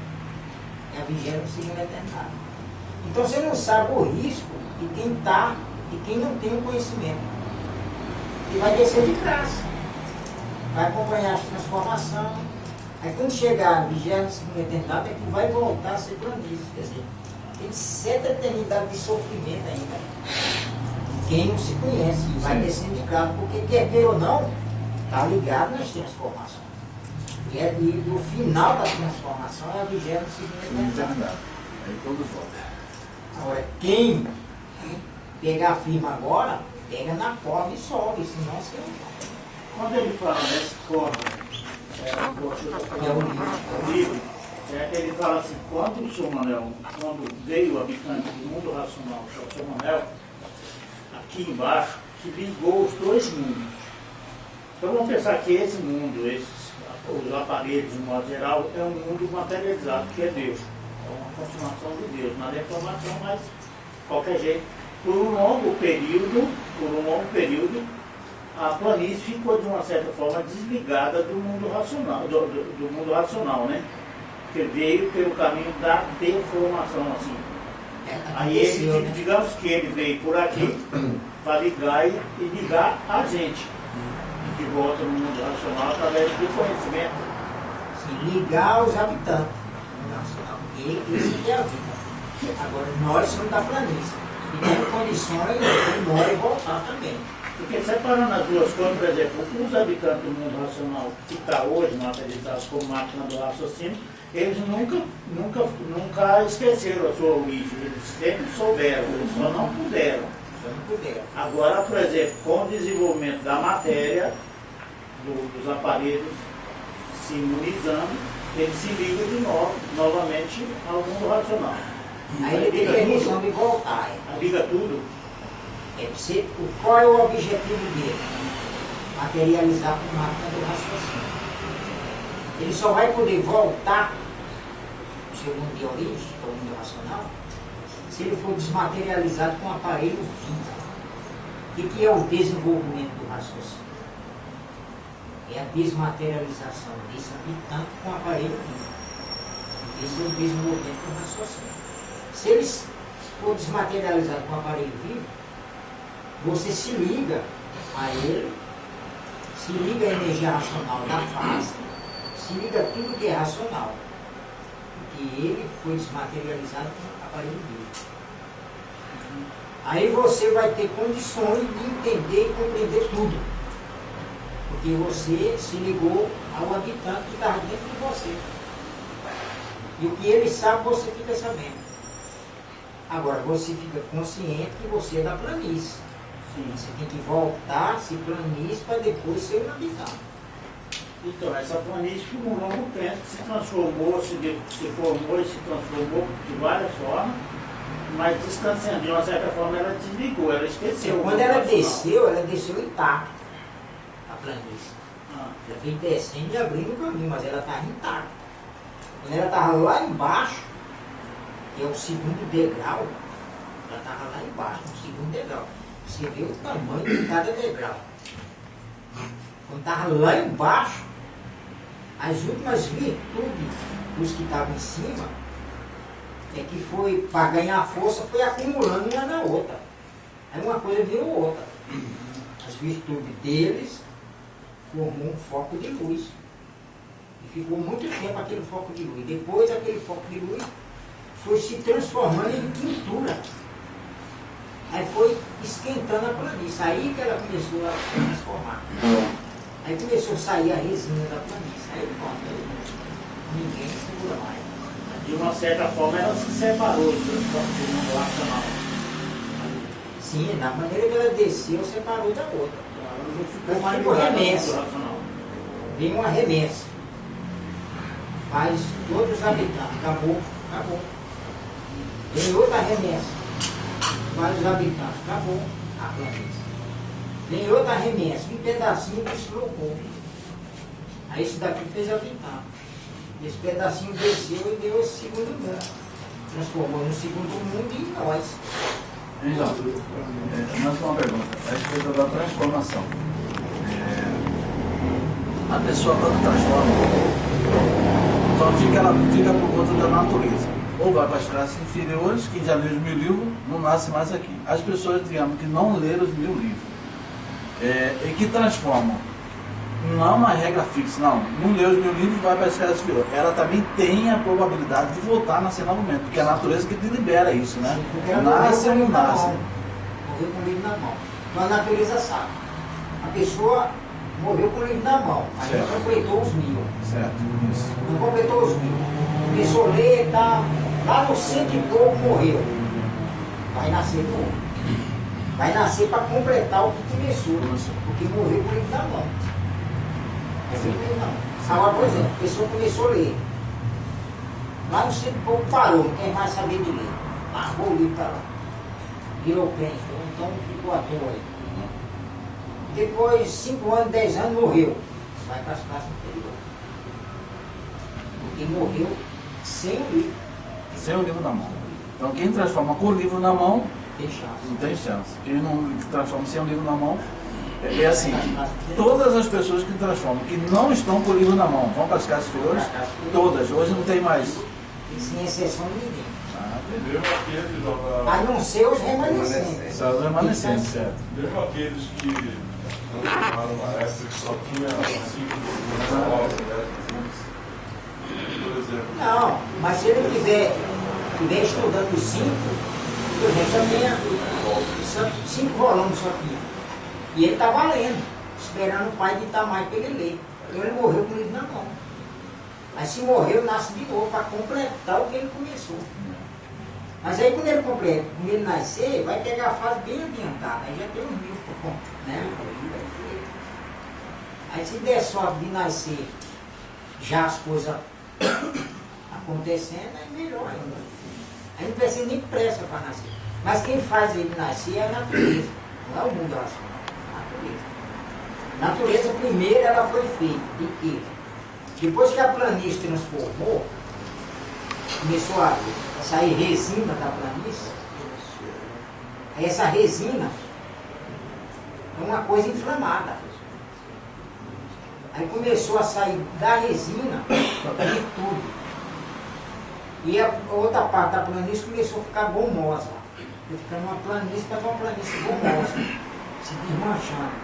É a 22ª tentada. Então você não sabe o risco de quem está e quem não tem o conhecimento. E vai descer de graça. Vai acompanhar a transformação. Aí quando chegar a 22ª tentada é que vai voltar a ser planície. Quer dizer, tem certa eternidade de sofrimento ainda. Quem não se conhece vai descendo de graça, porque quer queira ou não, está ligado nas transformações. E é do final da transformação é a 22ª tentada. Aí todos voltam. Agora, quem pegar firme agora, pega na corda e sobe, senão você não vai. Quando ele fala dessa forma, o livro, ele fala assim, quando o Sr. Manuel, quando veio o habitante do mundo racional, que é o Sr. Manuel, aqui embaixo, que ligou os dois mundos. Então vamos pensar que esse mundo, os aparelhos, de modo geral, é um mundo materializado, que é Deus. É uma continuação de Deus, nada é informação, mas de qualquer jeito. Por um longo período, a planície ficou de uma certa forma desligada do mundo racional, do mundo racional, né? Porque veio pelo caminho da deformação, assim. Aí ele, digamos que ele veio por aqui para ligar e ligar a gente, que volta no mundo racional através do conhecimento. Sim, ligar os habitantes do mundo racional. E isso é a vida. Agora, nós somos da planície. E temos condições de nós voltar também. Porque separando as duas coisas, por exemplo, os habitantes do mundo racional que está hoje materializados como máquina do raciocínio, eles nunca esqueceram a sua origem, eles sempre souberam, eles só não puderam. Agora, por exemplo, com o desenvolvimento da matéria, dos aparelhos se imunizando, eles se ligam de novo, novamente ao mundo racional. Aí ele tem a missão de voltar. Liga tudo. Qual é o objetivo dele? Materializar com máquina do raciocínio. Ele só vai poder voltar ao seu mundo de origem, ao mundo racional, se ele for desmaterializado com um aparelho vivo. O que é o desenvolvimento do raciocínio? É a desmaterialização desse habitante com um aparelho vivo. Esse é o desenvolvimento do raciocínio. Se ele for desmaterializado com um aparelho vivo, você se liga a ele, se liga à energia racional da face, se liga a tudo que é racional. Porque ele foi desmaterializado com um aparelho vivo. Aí você vai ter condições de entender e compreender tudo. Porque você se ligou ao habitante que está dentro de você. E o que ele sabe, você fica sabendo. Agora, você fica consciente que você é da planície. Sim. Você tem que voltar, se planície, para depois ser um habitante. Então, essa planície por um longo tempo se transformou, se formou e se transformou de várias formas, mas distanciando, de uma certa forma, ela desligou, ela esqueceu. Quando ela desceu intacta, a planície. Ela veio descendo e abrindo o caminho, mas ela estava intacta. Quando ela estava lá embaixo, que é o segundo degrau, ela estava lá embaixo, no segundo degrau. Você vê o tamanho de cada degrau. Quando estava lá embaixo, as últimas virtudes dos que estavam em cima, é que foi, para ganhar força, foi acumulando uma na outra. Aí uma coisa virou outra. As virtudes deles formou um foco de luz. E ficou muito tempo aquele foco de luz. Depois aquele foco de luz foi se transformando em pintura. Aí foi esquentando a planície. Aí que ela começou a transformar. Aí começou a sair a resina da planície. Aí pronto, ninguém segura mais. De uma certa forma ela se separou do mundo racional. Sim, na maneira que ela desceu, separou da outra. Ela não ficou Mas mais tipo ligada ao remessa. mundo racional. Vem uma remessa. Faz todos os habitantes. Acabou. Vem outra remessa. Faz os habitantes. Acabou a planície. Vem outra remessa, um pedacinho deslocou. Aí esse daqui fez a pintar. Esse pedacinho desceu e deu esse segundo mundo. Transformou no segundo mundo e nós. Então, mais uma pergunta. A respeito da transformação. A pessoa quando transforma, só ela fica por conta da natureza. Ou vai para as classes inferiores, que já lê os 1000 livros, não nasce mais aqui. As pessoas, digamos, que não leram os 1000 livros, e que transformam, não é uma regra fixa, não lê os 1000 livros, vai para as classes inferiores. Ela também tem a probabilidade de voltar a nascer novamente, porque é a natureza que te libera isso, né? Nasce ou não nasce. Morreu com o livro na mão. Então a natureza sabe. A pessoa morreu com o livro na mão, mas não completou os 1000. Certo, isso. Não completou os 1000. Começou a ler, tá, lá no 100 e pouco morreu. Vai nascer de novo. Vai nascer para completar o que começou. Porque morreu com o livro na mão. Agora, por exemplo, a pessoa começou a ler. Lá no 100 e pouco parou, não quer mais saber de ler. Largou o livro para lá. Virou crente, então ficou à toa aí. Depois, 5 anos, 10 anos, morreu. Vai para as classes inferiores. Porque morreu sem o livro. Sem o livro na mão. Então quem transforma com o livro na mão, Tem chance. não tem chance. Quem não transforma sem o livro na mão, é assim, todas as pessoas que transformam, que não estão com o livro na mão, vão para as casas inferiores, todas, hoje não tem mais. E sem exceção de ninguém. Mesmo aqueles, A não ser os remanescentes. Só os remanescentes, certo. mesmo aqueles que transformaram uma época que só tinha 5 escolas, por exemplo. Não, mas se ele estiver estudando 5, por exemplo, só tinha 5 volumes só tinha. E ele estava lendo, esperando o pai ditar mais para ele ler. Então ele morreu com o livro na mão. Mas se morreu, nasce de novo para completar o que ele começou. Mas aí quando ele completa, quando ele nascer, vai pegar a fase bem adiantada, aí já tem uns 1000, né? Aí se der sorte de nascer já as coisas acontecendo, é melhor ainda. Aí não precisa nem pressa para nascer. Mas quem faz ele nascer é a natureza, não é o mundo racional, é a natureza. A natureza primeiro ela foi feita de quê? Depois que a planície transformou, começou a sair resina da planície. Essa resina é uma coisa inflamada. Aí começou a sair da resina virtude. E a outra parte da planície começou a ficar gomosa. Ficando uma planície, mas uma planície gomosa, se desmanchando.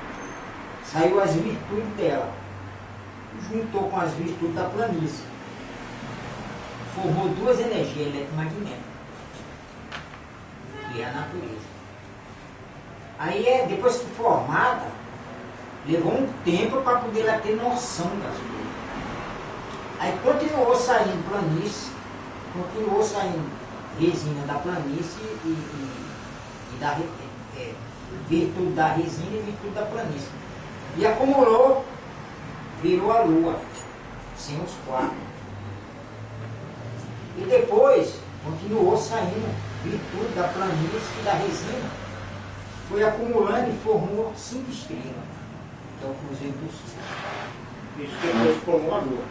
Saiu as virtudes dela. Juntou com as virtudes da planície. Formou 2 energias eletromagnéticas, que é a natureza. Aí, depois que formada, levou um tempo para poder ela ter noção das coisas. Aí continuou saindo planície, continuou saindo resina da planície e da virtude da resina e virtude da planície. E acumulou, virou a lua, sem os 4. E depois continuou saindo virtude da planície e da resina. Foi acumulando e formou 5 estrelas, que é o Cruzeiro do Sul. Isso que depois formou a lua.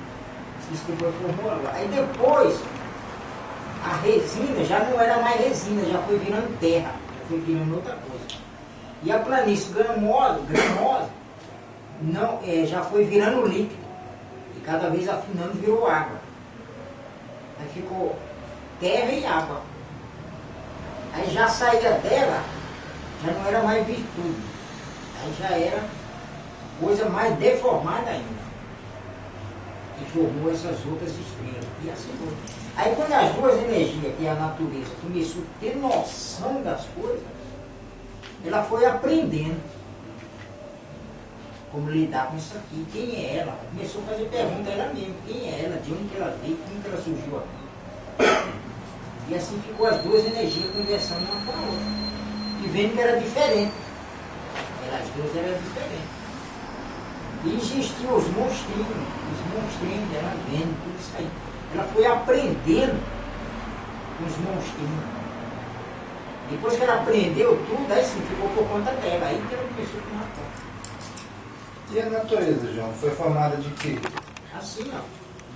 Isso que depois formou a lua. Aí depois, a resina já não era mais resina, já foi virando terra, já foi virando outra coisa. E a planície gramosa não, já foi virando líquido. E cada vez afinando virou água. Aí ficou terra e água. Aí já saía dela, já não era mais virtude. Aí já era coisa mais deformada ainda. E formou essas outras estrelas. E assim foi. Aí quando as 2 energias, que é a natureza, começou a ter noção das coisas, ela foi aprendendo como lidar com isso aqui. Quem é ela? Começou a fazer pergunta a ela mesma. Quem é ela? De onde que ela veio? Como que ela surgiu aqui? E assim ficou as 2 energias conversando uma com a outra. E vendo que era diferente. As 2 eram diferentes. E existiam os monstrinhos dela vendo tudo isso aí. Ela foi aprendendo com os monstrinhos. Depois que ela aprendeu tudo, aí sim, ficou por conta dela. Aí que ela começou a tomar conta. E a natureza, João, foi formada de quê? Assim, ó.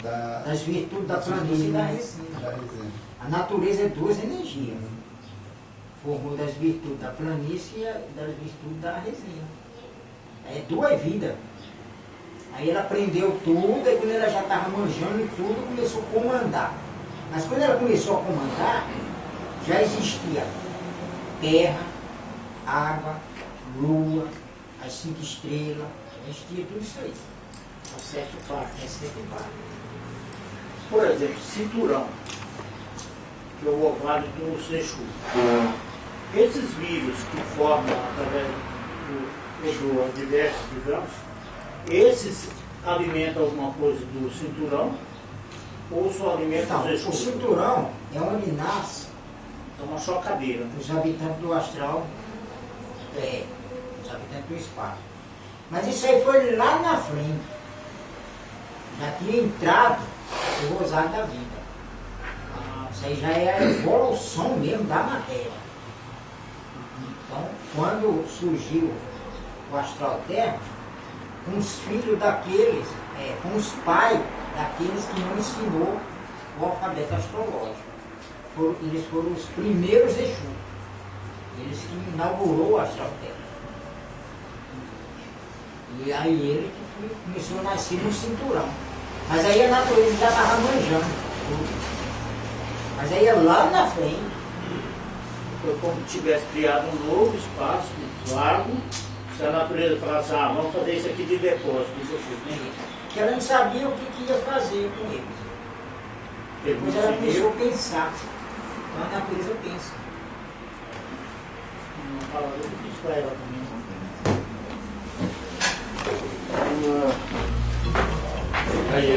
Da... Das virtudes da planície e da resina. Da resina. A natureza é duas energias. Formou das virtudes da planície e das virtudes da resina. É duas vidas. Aí ela aprendeu tudo, e quando ela já estava manjando tudo, começou a comandar. Mas quando ela começou a comandar, já existia terra, água, lua, as 5 estrelas, já existia tudo isso aí. As 7 partes. É 7 partes. Por exemplo, cinturão, que é o ovário do Seixu. Esses vírus que formam através do adverso, digamos, esses alimentam alguma coisa do cinturão ou só alimentam Então, o Seixu? o cinturão é onde nasce É uma chocadeira. os habitantes do astral, os habitantes do espaço. Mas isso aí foi lá na frente. Já tinha entrado o rosário da vida. Isso aí já é a evolução mesmo da matéria. Então, quando surgiu o astral terra, com os filhos daqueles, com os pais daqueles que não ensinou o alfabeto astrológico. Eles foram os primeiros Exu. Eles que inaugurou o astral terra. E aí ele que começou a nascer no cinturão. Mas aí a natureza já estava manjando tudo. Mas aí lá na frente, Foi como se tivesse criado um novo espaço, largo. Se a natureza falasse, vamos fazer isso aqui de depósito, isso assim, que ela não sabia o que ia fazer com eles. Depois ela começou a pensar. Então a natureza pensa. Uma palavra difícil para ela também. Aí,